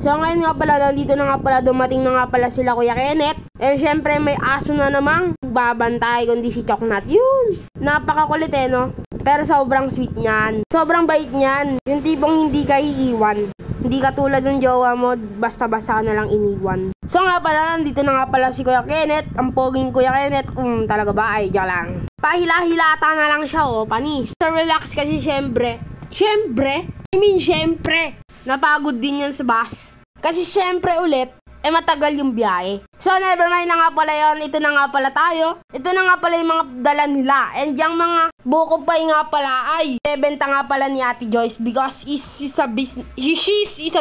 So ngayon nga pala, nandito na nga pala, dumating na nga pala sila Kuya Kenneth. Eh syempre may aso na namang babantay, kundi si Choknat. Yun, napakakulit no? Pero sobrang sweet niyan. Sobrang bait niyan. Yung tipong hindi ka iiwan. Hindi katulad ng jowa mo, basta-basta ka na lang iniwan. So nga pala, nandito na nga pala si Kuya Kenneth. Ang poging Kuya Kenneth. Talaga ba? Ay, diyan lang. Pahila-hilata na lang siya panis. So relax kasi syempre, napagod din yan sa bus. Kasi syempre ulit, matagal yung biyahe. So never mind na nga pala yun. Ito na nga pala tayo. Ito na nga pala yung mga dala nila. And yung mga buko pay nga pala ay bebenta nga pala ni Ate Joyce because she's a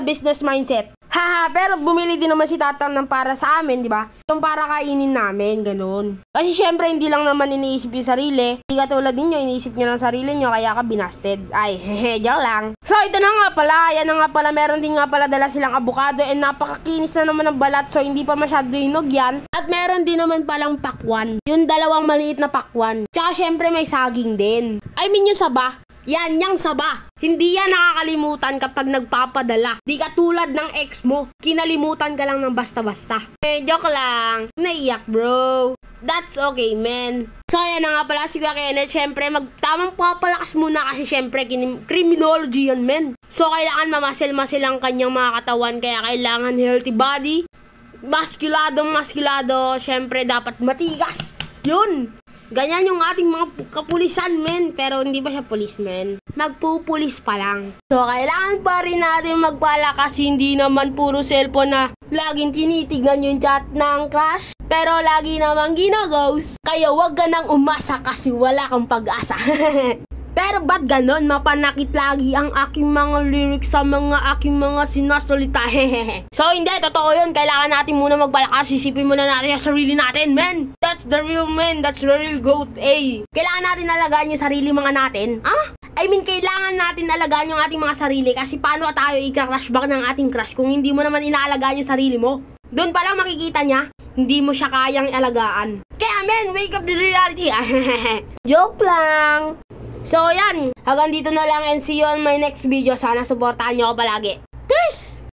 business mindset. Haha, pero bumili din naman si Tatang ng para sa amin, di ba? Yung para kainin namin, ganun. Kasi syempre hindi lang naman iniisip yung sarili. Hindi katulad ninyo, iniisip nyo lang sarili nyo, kaya ka binasted. Ay, hehe, diyan lang. So ito na nga pala, yan na nga pala, meron din nga pala dala silang avocado and napakakinis na naman ng balat, so hindi pa masyado hinog yan. At meron din naman palang pakwan. Yung dalawang maliit na pakwan. Tsaka syempre may saging din. I mean yung saba. Yan, yung saba. Hindi yan nakakalimutan kapag nagpapadala. Di katulad ng ex mo. Kinalimutan ka lang ng basta-basta. Joke lang. Naiyak, bro. That's okay, man. So, ayan na nga pala si Kuya Kenneth. Siyempre, tamang papalakas muna kasi siyempre, criminology yan, men. So, kailangan mamasil-masil ang kanyang mga katawan. Kaya kailangan healthy body. Maskulado. Siyempre, dapat matigas. Yun. Ganyan yung ating mga kapulisan, men. Pero hindi pa siya policeman. Magpupulis pa lang. So, kailangan pa rin natin magpalakas. Hindi naman puro cellphone na laging tinitignan yung chat ng crush. Pero lagi namang ginaghost. Kaya wag ka nang umasa kasi wala kang pag-asa. Pero ba't ganon? Mapanakit lagi ang aking mga lyrics sa aking mga sinasalita. So hindi, totoo yun. Kailangan natin muna magpalakas. Isipin muna natin ang sarili natin, man. That's the real man. That's the real goat, Kailangan natin alagaan yung sarili mga natin. Kailangan natin alagaan yung ating mga sarili. Kasi paano tayo i-crush back ng ating crush kung hindi mo naman inaalagaan yung sarili mo? Doon pa lang makikita niya, hindi mo siya kayang alagaan. Kaya men, wake up the reality. Joke lang. So yan, hanggang dito na lang and see you on my next video. Sana supportahan nyo ako palagi. Peace!